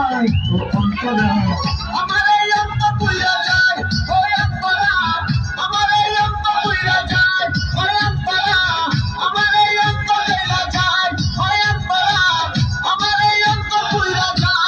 কোথায় ও অন্তরা আমার এই অন্ত পুইরা যায় ও অন্তরা আমার এই অন্ত পুইরা যায় ও অন্তরা আমার এই অন্ত গেলা যায় ও অন্তরা আমার এই অন্ত পুইরা যায়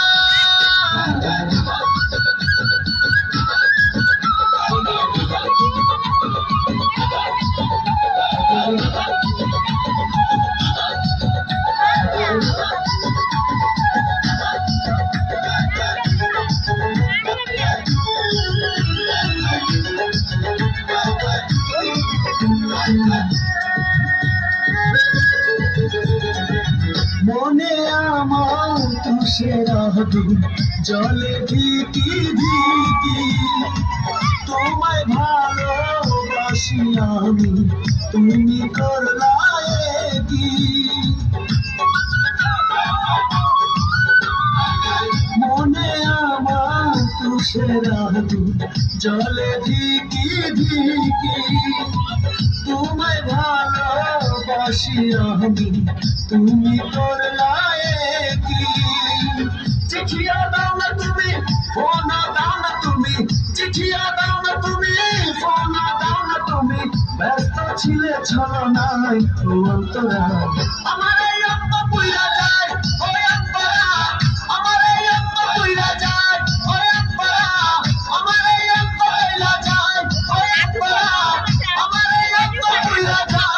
মনে আমার তুষের জলে ঢিকি ঢিকি তোমায় ভালোবাসি আমি তুমি করলা কি মনে আমার তুষের জলে ঢিকি ঢিকি তোমায় ভালোবাসি আমি তুমি করলা কি চিঠিয়া দাও না তুমি ফোন দাও না তুমি চিঠিয়া দাও না তুমি ফোন দাও না তুমি ব্যস্ত ছিলে ছলো নাই ও অন্তরা আমার এই অন্ত পুইরা যায় ও অন্তরা আমার এই অন্ত পুইরা যায় ও অন্তরা আমার এই অন্ত গেলা যায় ও অন্তরা আমার এই অন্ত পুইরা যায়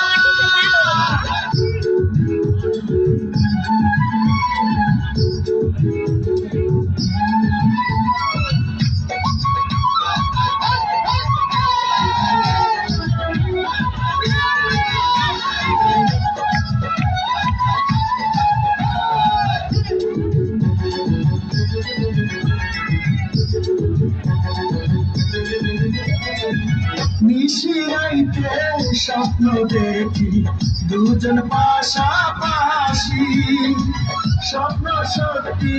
নিশিরাইতে স্বপ্ন দেখি দুজন পাশাপাশি স্বপ্ন সত্যি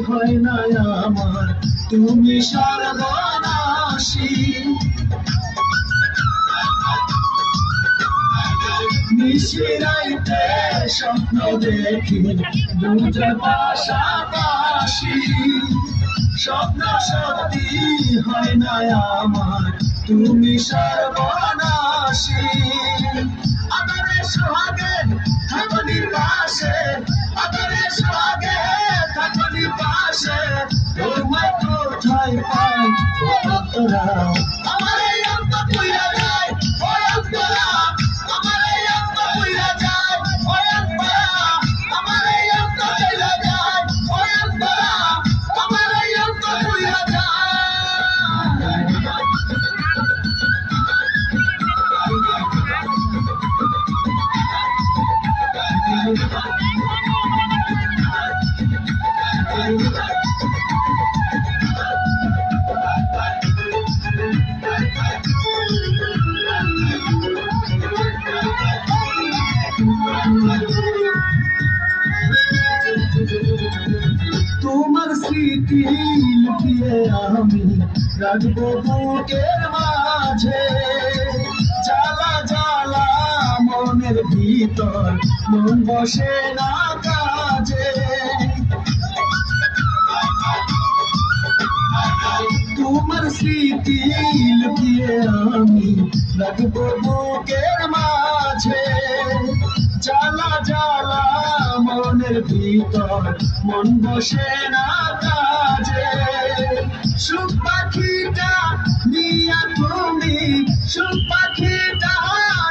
হয় না আমার তুমি সর্বনাশী নিশিরাইতে স্বপ্ন দেখি দুজন পাশাপাশি স্বপ্ন সত্যি হয় না আমার তুমি সর্বনাশী আদরে সোহাগে থাকনি পাশে আদরে সোহাগে থাকনি পাশে তোমায় কোথায় পাই ও অন্তরা আমার এই অন্ত পুইরা যায় ও অন্তরা আমার এই অন্ত পুইরা যায় ও অন্তরা আমার এই অন্ত গেলা যায় ও অন্তরা আমার এই অন্ত পুইরা যায় তোমার স্মৃতি লুকিয়ে আমি রাখবো বুকের মাঝে জ্বালা জ্বালা মনের ভিতর মন বসে না কাজে তোমার স্মৃতি লুকিয়ে আমি রাখবো বুকের মাঝে জ্বালা জ্বালা মনের ভিতর মন বসে না কাজে সুখ পাখিটা নিয়া তুমি সুখ পাখিটা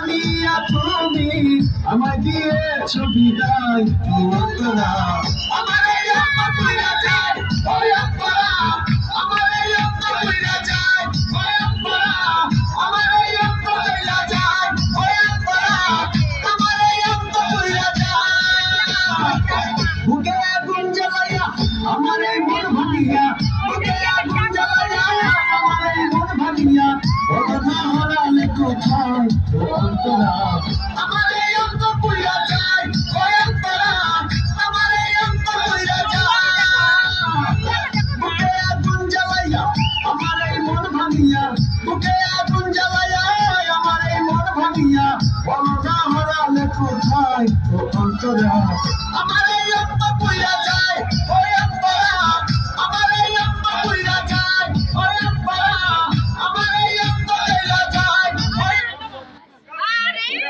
নিয়া তুমি আমায় দিয়েছ বিদায় অন্তরা আমার এই অন্ত পুইরা যায় ও অন্তরা আমার এই অন্ত পুইরা যায় ও অন্তরা আমার এই অন্ত গেলা যায় ও অন্তরা আমার এই অন্ত পুইরা যায় বুকে আগুন জ্বালাইয়া আমার এই মন ভাঙিয়া বুকে আগুন জ্বালাইয়া আমার এই মন ভাঙিয়া ওরা হারালে কোথায় ও অন্তরা আমার এই অন্ত পুইরা যায় ও অন্তরা আমার এই অন্ত পুইরা যায় বুকে আগুন জ্বালাইয়া আমার এই মন ভাঙিয়া বুকে আগুন জ্বালাইয়া আমার এই মন ভাঙিয়া ওরা হারালে কোথায় ও অন্তরা আমার এই অন্ত